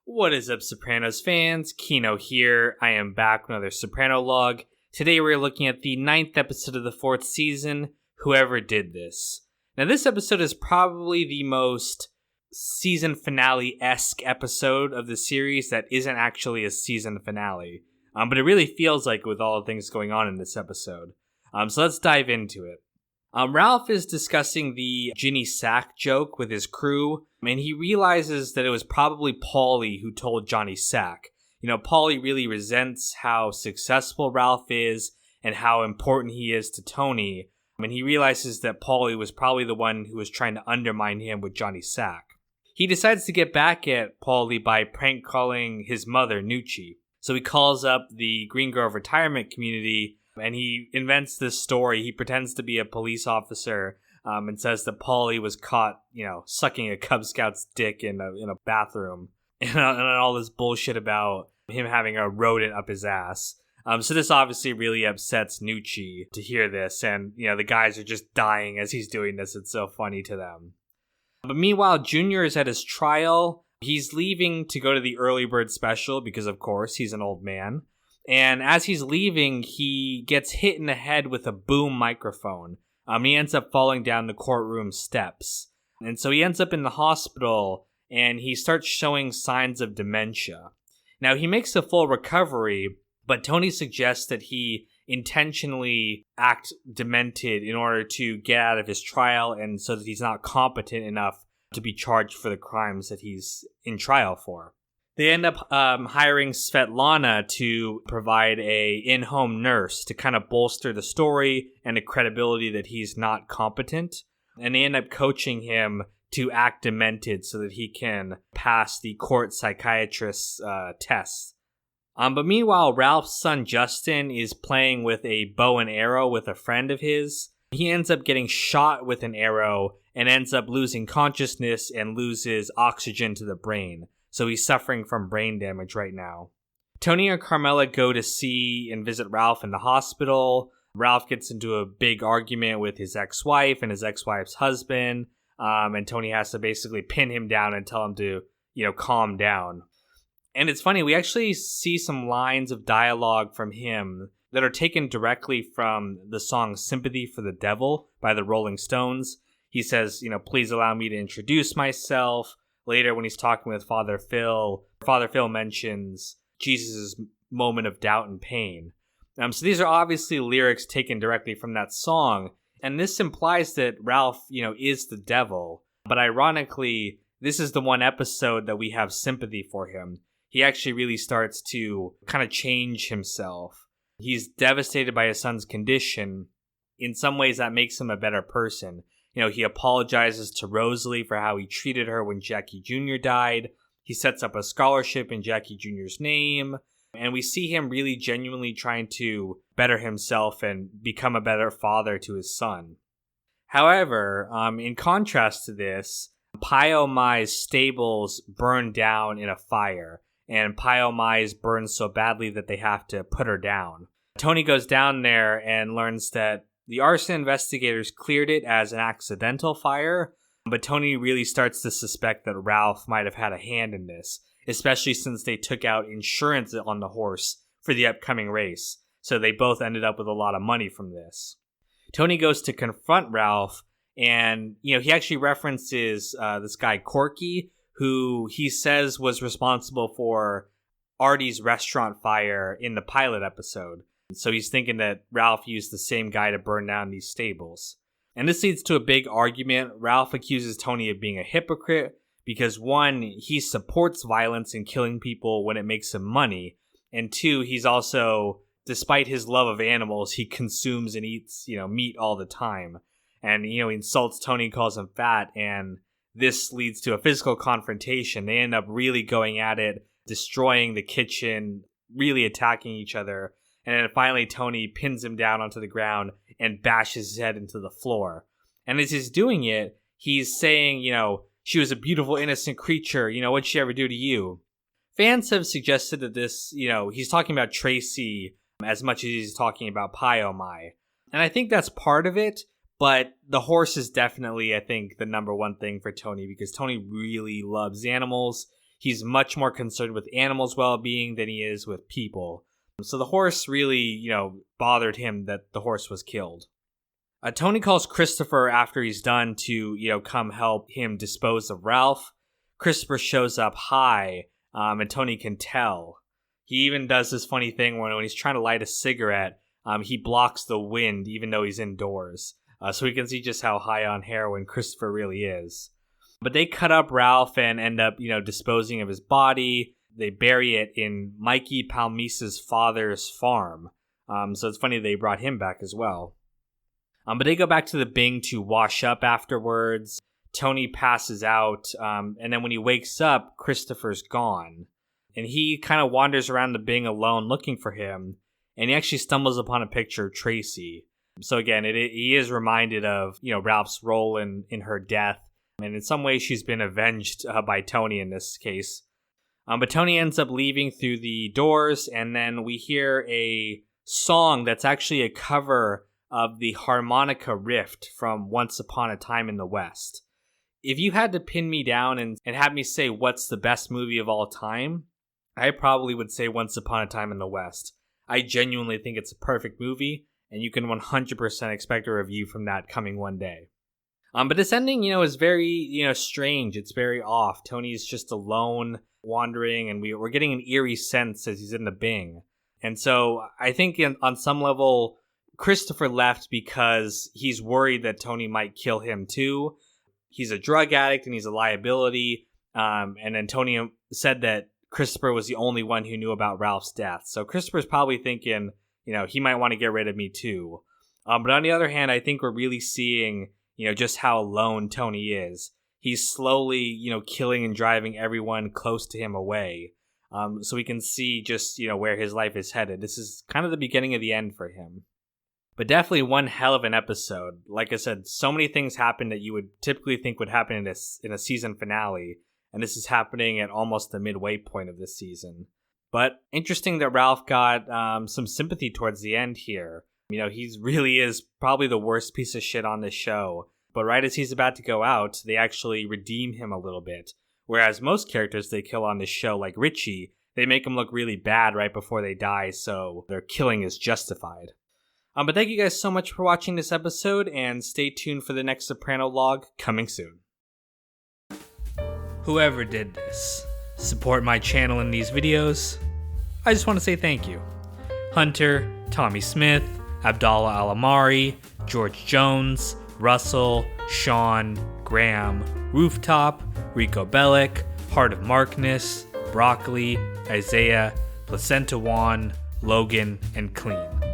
What is up, Sopranos fans? Kino here. I am back with another Soprano log. Today we're looking at the 9th episode of the 4th season, Whoever Did This. Now this episode is probably the most season finale-esque episode of the series that isn't actually a season finale. But it really feels like it with all the things going on in this episode. So let's dive into it. Ralph is discussing the Ginny Sack joke with his crew, and he realizes that it was probably Paulie who told Johnny Sack. You know, Paulie really resents how successful Ralph is and how important he is to Tony, and he realizes that Paulie was probably the one who was trying to undermine him with Johnny Sack. He decides to get back at Paulie by prank calling his mother, Nucci. So he calls up the Green Grove retirement community, and he invents this story. He pretends to be a police officer and says that Paulie was caught, sucking a Cub Scout's dick in a bathroom. And all this bullshit about him having a rodent up his ass. So this obviously really upsets Nucci to hear this. And, the guys are just dying as he's doing this. It's so funny to them. But meanwhile, Junior is at his trial. He's leaving to go to the early bird special because, of course, he's an old man. And as he's leaving, he gets hit in the head with a boom microphone. He ends up falling down the courtroom steps. And so he ends up in the hospital, and he starts showing signs of dementia. Now, he makes a full recovery, but Tony suggests that he intentionally act demented in order to get out of his trial and so that he's not competent enough to be charged for the crimes that he's in trial for. They end up hiring Svetlana to provide a in-home nurse to kind of bolster the story and the credibility that he's not competent. And they end up coaching him to act demented so that he can pass the court psychiatrist's test. But meanwhile, Ralph's son Justin is playing with a bow and arrow with a friend of his. He ends up getting shot with an arrow and ends up losing consciousness and loses oxygen to the brain. So he's suffering from brain damage right now. Tony and Carmela go to see and visit Ralph in the hospital. Ralph gets into a big argument with his ex-wife and his ex-wife's husband. And Tony has to basically pin him down and tell him to, calm down. And it's funny, we actually see some lines of dialogue from him that are taken directly from the song Sympathy for the Devil by the Rolling Stones. He says, please allow me to introduce myself. Later, when he's talking with Father Phil mentions Jesus' moment of doubt and pain. So these are obviously lyrics taken directly from that song. And this implies that Ralph, is the devil. But ironically, this is the one episode that we have sympathy for him. He actually really starts to kind of change himself. He's devastated by his son's condition. In some ways, that makes him a better person. He apologizes to Rosalie for how he treated her when Jackie Jr. died. He sets up a scholarship in Jackie Jr.'s name. And we see him really genuinely trying to better himself and become a better father to his son. However, in contrast to this, Pio Mai's stables burn down in a fire. And Pio Mai's burned so badly that they have to put her down. Tony goes down there and learns that the arson investigators cleared it as an accidental fire, but Tony really starts to suspect that Ralph might have had a hand in this, especially since they took out insurance on the horse for the upcoming race, so they both ended up with a lot of money from this. Tony goes to confront Ralph, and he actually references this guy Corky, who he says was responsible for Artie's restaurant fire in the pilot episode. So he's thinking that Ralph used the same guy to burn down these stables. And this leads to a big argument. Ralph accuses Tony of being a hypocrite because, one, he supports violence and killing people when it makes him money. And two, he's also, despite his love of animals, he consumes and eats, meat all the time. And, he insults Tony, calls him fat, and this leads to a physical confrontation. They end up really going at it, destroying the kitchen, really attacking each other. And then finally, Tony pins him down onto the ground and bashes his head into the floor. And as he's doing it, he's saying, she was a beautiful, innocent creature. What'd she ever do to you? Fans have suggested that this, he's talking about Tracy as much as he's talking about Pio Mai. And I think that's part of it. But the horse is definitely, I think, the number one thing for Tony because Tony really loves animals. he's much more concerned with animals' well-being than he is with people. So the horse really, bothered him that the horse was killed. Tony calls Christopher after he's done to, come help him dispose of Ralph. Christopher shows up high, and Tony can tell. He even does this funny thing when he's trying to light a cigarette, he blocks the wind even though he's indoors. So we can see just how high on heroin Christopher really is. But they cut up Ralph and end up, disposing of his body. They bury it in Mikey Palmice's father's farm. So it's funny they brought him back as well. But they go back to the Bing to wash up afterwards. Tony passes out, and then when he wakes up, Christopher's gone. And he kind of wanders around the Bing alone looking for him, and he actually stumbles upon a picture of Tracy. So again, he is reminded of, Ralph's role in her death, and in some ways she's been avenged by Tony in this case. But Tony ends up leaving through the doors, and then we hear a song that's actually a cover of the harmonica riff from Once Upon a Time in the West. If you had to pin me down and have me say what's the best movie of all time, I probably would say Once Upon a Time in the West. I genuinely think it's a perfect movie, and you can 100% expect a review from that coming one day. But this ending, is very, strange. It's very off. Tony's just alone, wandering, and we're getting an eerie sense as he's in the Bing. And so I think on some level, Christopher left because he's worried that Tony might kill him too. He's a drug addict and he's a liability. And then Tony said that Christopher was the only one who knew about Ralph's death. So Christopher's probably thinking, he might want to get rid of me too. But on the other hand, I think we're really seeing, just how alone Tony is. He's slowly, killing and driving everyone close to him away. So we can see just, where his life is headed. This is kind of the beginning of the end for him. But definitely one hell of an episode. Like I said, so many things happen that you would typically think would happen in a season finale. And this is happening at almost the midway point of this season. But interesting that Ralph got some sympathy towards the end here. He really is probably the worst piece of shit on this show. But right as he's about to go out, they actually redeem him a little bit. Whereas most characters they kill on this show, like Richie, they make him look really bad right before they die, so their killing is justified. But thank you guys so much for watching this episode, and stay tuned for the next Soprano log coming soon. Whoever did this, support my channel in these videos, I just want to say thank you. Hunter, Tommy Smith, Abdallah Alamari, George Jones, Russell, Sean, Graham, Rooftop, Rico Bellic, Heart of Markness, Broccoli, Isaiah, Placenta Juan, Logan, and Clean.